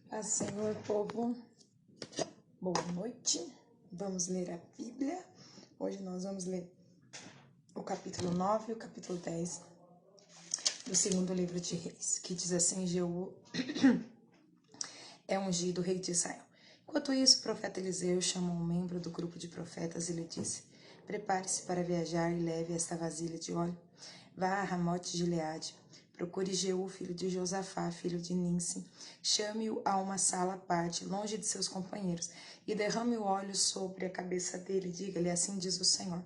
Paz, Senhor, povo, boa noite. Vamos ler a Bíblia. Hoje nós vamos ler o capítulo 9 e o capítulo 10 do segundo livro de Reis, que diz assim: Jeú é ungido rei de Israel. Enquanto isso, o profeta Eliseu chamou um membro do grupo de profetas e lhe disse: Prepare-se para viajar e leve esta vasilha de óleo. Vá a Ramote de Gileade. Procure Jeú, filho de Josafá, filho de Ninsi. Chame-o a uma sala à parte, longe de seus companheiros, e derrame o óleo sobre a cabeça dele. Diga-lhe: assim diz o Senhor: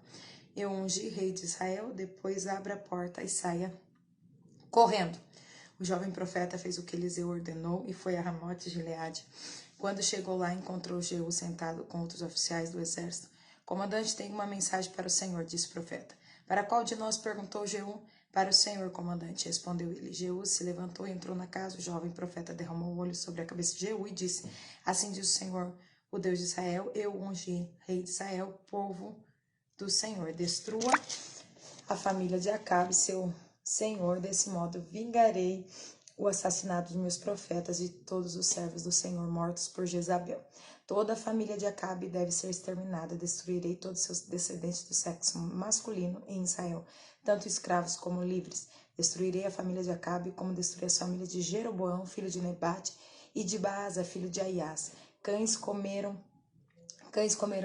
Eu ungi rei de Israel. Depois abra a porta e saia correndo. O jovem profeta fez o que Eliseu ordenou e foi a Ramote de Gileade. Quando chegou lá, encontrou Jeú sentado com outros oficiais do exército. Comandante, tenho uma mensagem para o Senhor, disse o profeta. Para qual de nós? Perguntou Jeú. Para o Senhor, comandante, respondeu ele. Jeú se levantou e entrou na casa. O jovem profeta derramou o óleo sobre a cabeça de Jeú e disse: Assim diz o Senhor, o Deus de Israel: Eu ungi rei de Israel, povo do Senhor. Destrua a família de Acabe, seu senhor. Desse modo vingarei o assassinato de meus profetas e de todos os servos do Senhor mortos por Jezabel. Toda a família de Acabe deve ser exterminada. Destruirei todos os seus descendentes do sexo masculino em Israel, tanto escravos como livres. Destruirei a família de Acabe, como destruí a família de Jeroboão, filho de Nebate, e de Baasa, filho de Aias. Cães comerão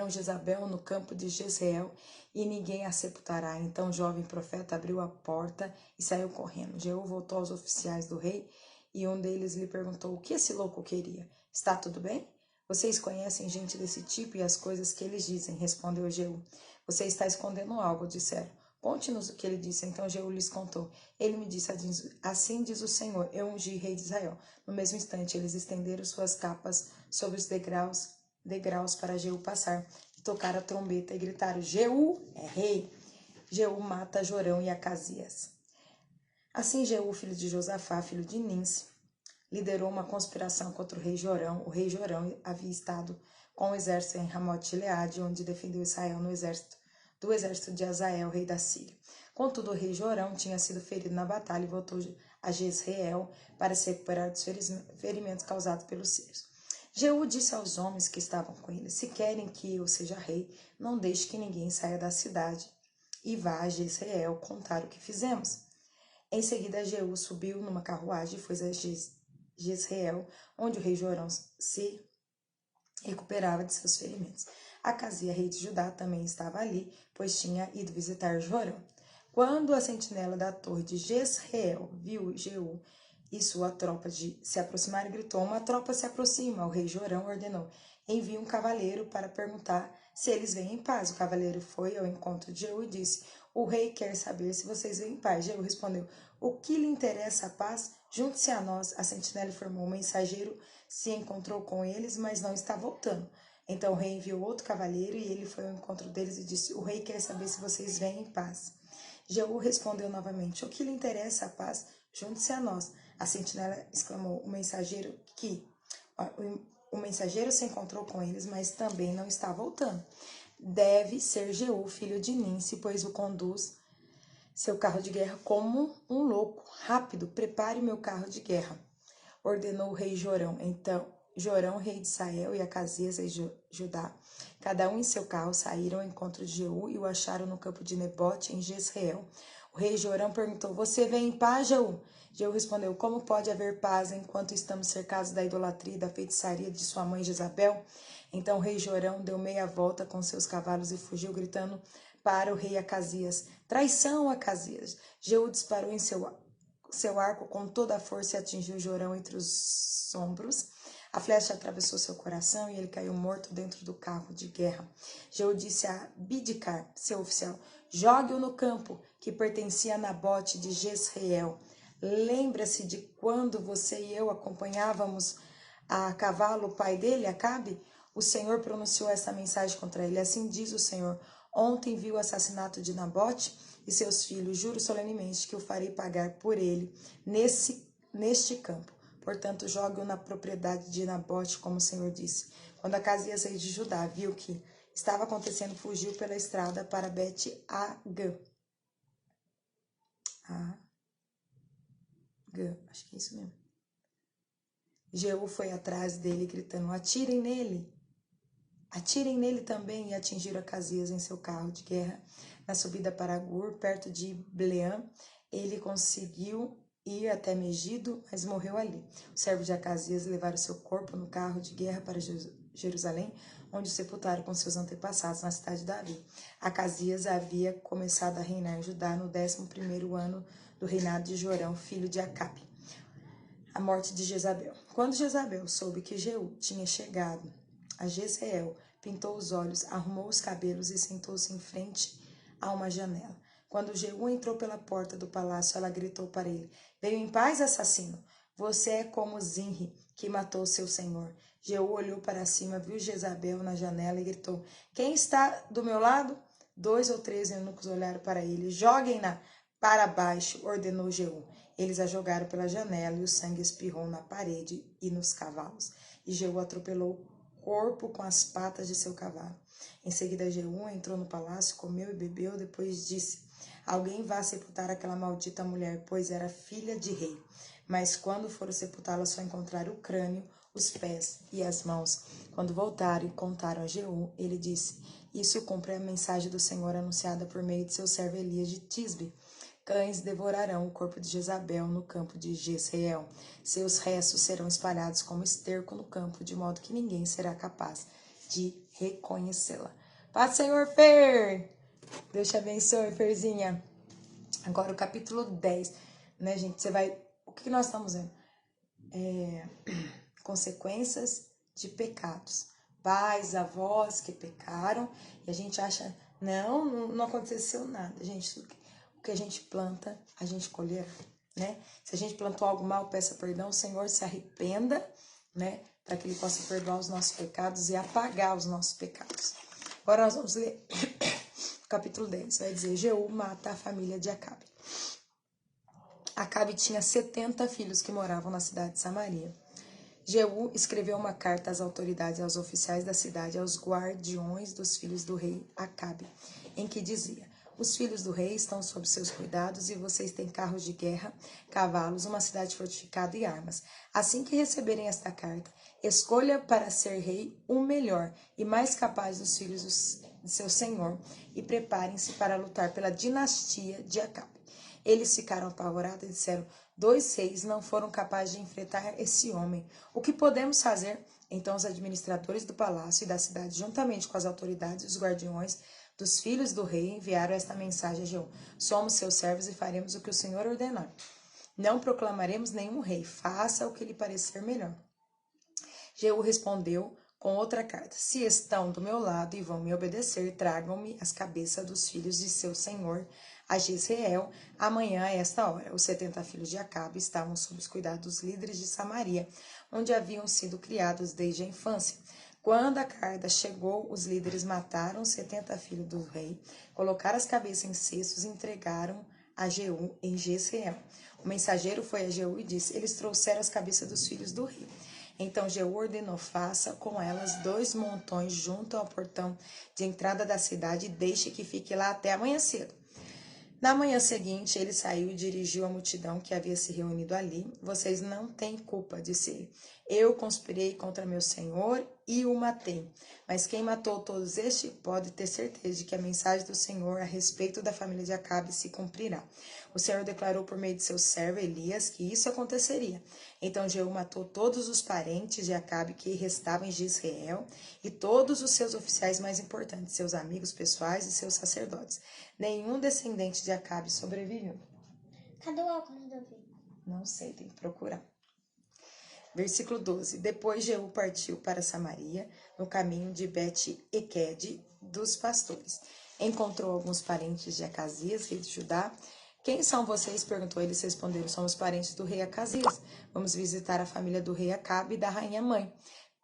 Jezabel no campo de Jezreel, e ninguém a sepultará. Então o jovem profeta abriu a porta e saiu correndo. Jeú voltou aos oficiais do rei, e um deles lhe perguntou: O que esse louco queria? Está tudo bem? Vocês conhecem gente desse tipo e as coisas que eles dizem, respondeu Jeú. Você está escondendo algo, disseram. Conte-nos o que ele disse. Então Jeú lhes contou. Ele me disse: Assim diz o Senhor, eu ungi rei de Israel. No mesmo instante, eles estenderam suas capas sobre os degraus para Jeú passar, e tocaram a trombeta e gritaram: Jeú é rei. Jeú mata Jorão e Acazias. Assim Jeú, filho de Josafá, filho de Ninsi, liderou uma conspiração contra o rei Jorão. O rei Jorão havia estado com o exército em Ramote de Gileade, onde defendeu Israel do exército de Azael, rei da Síria. Contudo, o rei Jorão tinha sido ferido na batalha e voltou a Jezreel para se recuperar dos ferimentos causados pelos sírios. Jeú disse aos homens que estavam com ele: Se querem que eu seja rei, não deixe que ninguém saia da cidade e vá a Jezreel contar o que fizemos. Em seguida, Jeú subiu numa carruagem e foi a Jezreel, onde o rei Jorão se recuperava de seus ferimentos. Acazia, rei de Judá, também estava ali, pois tinha ido visitar Jorão. Quando a sentinela da torre de Jezreel viu Jeú e sua tropa se aproximaram, gritou: Uma tropa se aproxima. O rei Jorão ordenou: Envie um cavaleiro para perguntar se eles vêm em paz. O cavaleiro foi ao encontro de Jeú e disse: O rei quer saber se vocês vêm em paz. Jeú respondeu: O que lhe interessa a paz? Junte-se a nós. A sentinela informou: O mensageiro se encontrou com eles, mas não está voltando. Então o rei enviou outro cavaleiro, e ele foi ao encontro deles e disse: O rei quer saber se vocês vêm em paz. Jeú respondeu novamente: O que lhe interessa a paz? Junte-se a nós. A sentinela exclamou: O mensageiro se encontrou com eles, mas também não está voltando. Deve ser Jeú, filho de Ninsi, pois o conduz seu carro de guerra como um louco. Rápido, prepare meu carro de guerra, ordenou o rei Jorão. Então Jorão, rei de Israel, e Acazias, rei de Judá, cada um em seu carro, saíram ao encontro de Jeú e o acharam no campo de Nebote, em Jezreel. O rei Jorão perguntou: Você vem em paz, Jeú? Jeú respondeu: Como pode haver paz enquanto estamos cercados da idolatria e da feitiçaria de sua mãe Jezabel? Então o rei Jorão deu meia volta com seus cavalos e fugiu, gritando para o rei Acazias: Traição, Acazias! Jeú disparou em seu arco com toda a força e atingiu Jorão entre os ombros. A flecha atravessou seu coração e ele caiu morto dentro do carro de guerra. Jeú disse a Bidkar, seu oficial: Jogue-o no campo que pertencia a Nabote de Jezreel. Lembra-se de quando você e eu acompanhávamos a cavalo o pai dele, Acabe? O Senhor pronunciou essa mensagem contra ele: Assim diz o Senhor: Ontem vi o assassinato de Nabote e seus filhos. Juro solenemente que o farei pagar por ele neste campo. Portanto, jogue-o na propriedade de Nabote, como o Senhor disse. Quando Acazias, rei de Judá, viu o que estava acontecendo, fugiu pela estrada para Bet-Agã. Acho que é isso mesmo. Jeú foi atrás dele, gritando: atirem nele! Atirem nele também, e atingiram Acasias em seu carro de guerra. Na subida para Gur, perto de Bleã, ele conseguiu ir até Megido, mas morreu ali. Os servos de Acasias levaram seu corpo no carro de guerra para Jerusalém, onde o sepultaram com seus antepassados na cidade de Davi. Acasias havia começado a reinar em Judá no 11º ano do reinado de Jorão, filho de Acabe. A morte de Jezabel. Quando Jezabel soube que Jeú tinha chegado a Jezreel, pintou os olhos, arrumou os cabelos e sentou-se em frente a uma janela. Quando Jeú entrou pela porta do palácio, ela gritou para ele: veio em paz, assassino? Você é como Zinri, que matou seu senhor. Jeú olhou para cima, viu Jezabel na janela e gritou: quem está do meu lado? 2 ou 3 eunucos olharam para ele. Joguem-na para baixo, ordenou Jeú. Eles a jogaram pela janela e o sangue espirrou na parede e nos cavalos. E Jeú atropelou o corpo com as patas de seu cavalo. Em seguida, Jeú entrou no palácio, comeu e bebeu, depois disse: alguém vá sepultar aquela maldita mulher, pois era filha de rei. Mas quando foram sepultá-la, só encontraram o crânio, os pés e as mãos. Quando voltaram e contaram a Jeú, ele disse: isso cumpre a mensagem do Senhor anunciada por meio de seu servo Elias de Tisbe. Cães devorarão o corpo de Jezabel no campo de Jezreel. Seus restos serão espalhados como esterco no campo, de modo que ninguém será capaz de reconhecê-la. Paz, Senhor, Fer! Deus te abençoe, Ferzinha. Agora o capítulo 10, né, gente? Você vai... O que nós estamos vendo? Consequências de pecados. Pais, avós que pecaram, e a gente acha, não aconteceu nada. Gente, o que a gente planta, a gente colherá, né? Se a gente plantou algo mal, peça perdão, o Senhor se arrependa, né? Para que Ele possa perdoar os nossos pecados e apagar os nossos pecados. Agora nós vamos ler o capítulo 10. Vai dizer: Jeú mata a família de Acabe. Acabe tinha 70 filhos que moravam na cidade de Samaria. Jeú escreveu uma carta às autoridades e aos oficiais da cidade, aos guardiões dos filhos do rei Acabe, em que dizia: os filhos do rei estão sob seus cuidados e vocês têm carros de guerra, cavalos, uma cidade fortificada e armas. Assim que receberem esta carta, escolha para ser rei o melhor e mais capaz dos filhos de seu senhor e preparem-se para lutar pela dinastia de Acabe. Eles ficaram apavorados e disseram: 2 reis não foram capazes de enfrentar esse homem. O que podemos fazer? Então os administradores do palácio e da cidade, juntamente com as autoridades e os guardiões dos filhos do rei, enviaram esta mensagem a Jeú: somos seus servos e faremos o que o Senhor ordenar. Não proclamaremos nenhum rei, faça o que lhe parecer melhor. Jeú respondeu com outra carta: se estão do meu lado e vão me obedecer, tragam-me as cabeças dos filhos de seu senhor a Jezreel, amanhã a esta hora. Os 70 filhos de Acabe estavam sob os cuidados dos líderes de Samaria, onde haviam sido criados desde a infância. Quando a carta chegou, os líderes mataram os 70 filhos do rei, colocaram as cabeças em cestos e entregaram a Jeú em Jezreel. O mensageiro foi a Jeú e disse: eles trouxeram as cabeças dos filhos do rei. Então Jeú ordenou: faça com elas 2 montões junto ao portão de entrada da cidade e deixe que fique lá até amanhã cedo. Na manhã seguinte, ele saiu e dirigiu a multidão que havia se reunido ali. Vocês não têm culpa, disse ele. Eu conspirei contra meu senhor e o matei. Mas quem matou todos estes pode ter certeza de que a mensagem do Senhor a respeito da família de Acabe se cumprirá. O Senhor declarou por meio de seu servo Elias que isso aconteceria. Então Jeú matou todos os parentes de Acabe que restavam em Jezreel e todos os seus oficiais mais importantes, seus amigos pessoais e seus sacerdotes. Nenhum descendente de Acabe sobreviveu. Cadê o óculos do Davi? Não sei, tem que procurar. Versículo 12. Depois Jeú partiu para Samaria, no caminho de Bet-Equede dos pastores. Encontrou alguns parentes de Acasias, rei de Judá. Quem são vocês? Perguntou. Eles responderam: somos parentes do rei Acasias. Vamos visitar a família do rei Acabe e da rainha mãe.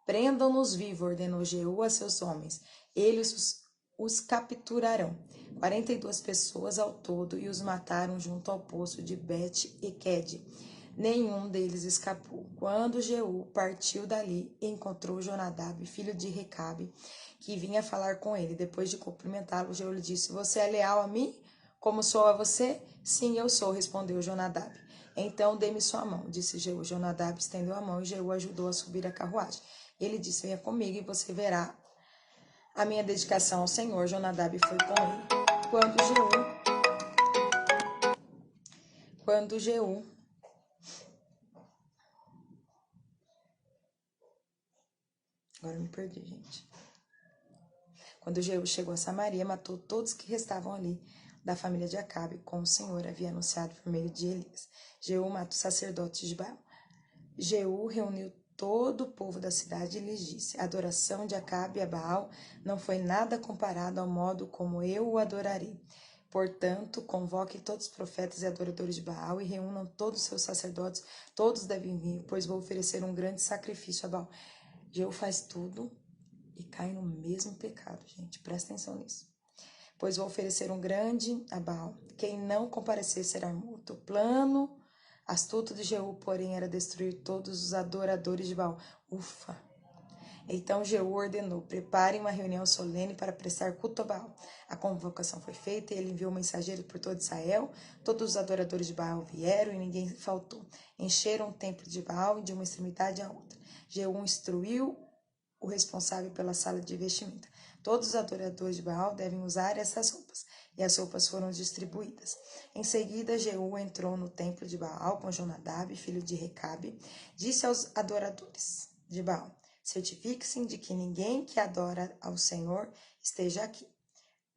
Prendam-nos vivos, ordenou Jeú a seus homens. Eles os capturarão. 42 pessoas ao todo e os mataram junto ao poço de Bet-Equede. Nenhum deles escapou. Quando Jeú partiu dali, encontrou Jonadab, filho de Recabe, que vinha falar com ele. Depois de cumprimentá-lo, Jeú lhe disse: você é leal a mim, como sou a você? Sim, eu sou, respondeu Jonadab. Então dê-me sua mão, disse Jeú. Jonadab estendeu a mão e Jeú ajudou a subir a carruagem. Ele disse, venha comigo e você verá a minha dedicação ao Senhor. Jonadab foi com ele. Quando Jeú Agora eu me perdi, gente. Quando Jeú chegou a Samaria, matou todos que restavam ali da família de Acabe, como o Senhor havia anunciado por meio de Elias. Jeú matou os sacerdotes de Baal. Jeú reuniu todo o povo da cidade e lhes disse, a adoração de Acabe a Baal não foi nada comparado ao modo como eu o adorarei. Portanto, convoque todos os profetas e adoradores de Baal e reúnam todos os seus sacerdotes, todos devem vir, pois vou oferecer um grande sacrifício a Baal. Jeú faz tudo e cai no mesmo pecado, gente. Presta atenção nisso. Pois vou oferecer um grande a Baal. Quem não comparecer será morto. O plano astuto de Jeú, porém, era destruir todos os adoradores de Baal. Ufa! Então Jeú ordenou, preparem uma reunião solene para prestar culto a Baal. A convocação foi feita e ele enviou mensageiros por todo Israel. Todos os adoradores de Baal vieram e ninguém faltou. Encheram o templo de Baal de uma extremidade à outra. Jeú instruiu o responsável pela sala de vestimenta. Todos os adoradores de Baal devem usar essas roupas. E as roupas foram distribuídas. Em seguida, Jeú entrou no templo de Baal com Jonadab, filho de Recabe. Disse aos adoradores de Baal, certifiquem-se de que ninguém que adora ao Senhor esteja aqui.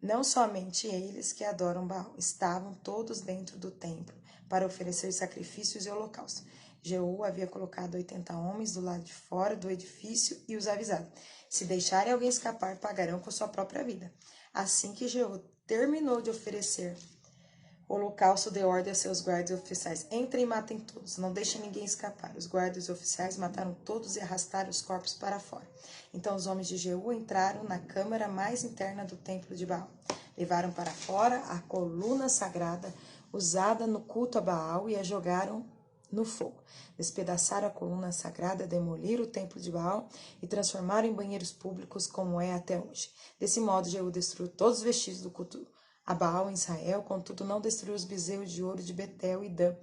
Não somente eles que adoram Baal, estavam todos dentro do templo para oferecer sacrifícios e holocaustos. Jeú havia colocado 80 homens do lado de fora do edifício e os avisado, se deixarem alguém escapar, pagarão com sua própria vida. Assim que Jeú terminou de oferecer o holocausto, deu ordem a seus guardas oficiais, entrem e matem todos, não deixem ninguém escapar. Os guardas oficiais mataram todos e arrastaram os corpos para fora. Então os homens de Jeú entraram na câmara mais interna do templo de Baal. Levaram para fora a coluna sagrada usada no culto a Baal e a jogaram no fogo. Despedaçaram a coluna sagrada, demoliram o templo de Baal e transformaram em banheiros públicos como é até hoje. Desse modo, Jeú destruiu todos os vestígios do culto a Baal em Israel, contudo não destruiu os bezerros de ouro de Betel e Dan,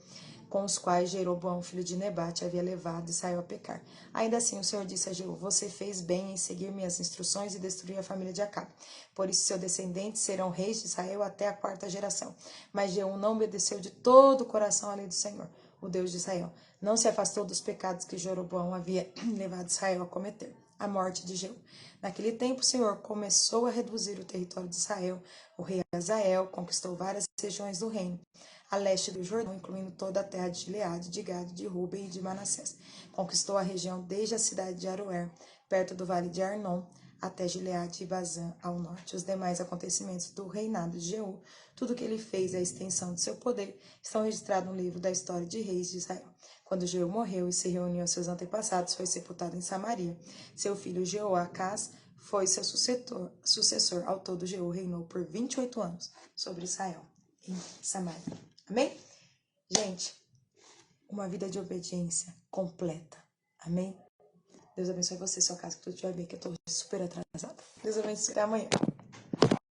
com os quais Jeroboão, filho de Nebate, havia levado Israel a pecar. Ainda assim, o Senhor disse a Jeú, você fez bem em seguir minhas instruções e destruir a família de Acabe. Por isso, seus descendentes serão reis de Israel até a 4ª geração. Mas Jeú não obedeceu de todo o coração à lei do Senhor, o Deus de Israel. Não se afastou dos pecados que Jeroboão havia levado Israel a cometer. A morte de Jeú. Naquele tempo, o Senhor começou a reduzir o território de Israel. O rei Azael conquistou várias regiões do reino, a leste do Jordão, incluindo toda a terra de Gileade, de Gade, de Ruben e de Manassés. Conquistou a região desde a cidade de Aroer, perto do vale de Arnon, até Gileade e Bazã, ao norte. Os demais acontecimentos do reinado de Jeú, tudo o que ele fez e a extensão de seu poder, estão registrados no livro da história de reis de Israel. Quando Jeú morreu e se reuniu aos seus antepassados, foi sepultado em Samaria. Seu filho Jeoacás foi seu sucessor. Ao todo, Jeú reinou por 28 anos sobre Israel em Samaria. Amém? Gente, uma vida de obediência completa. Amém? Deus abençoe você, sua casa, que tudo estiver bem, que eu estou super atrasada. Deus abençoe. Até amanhã.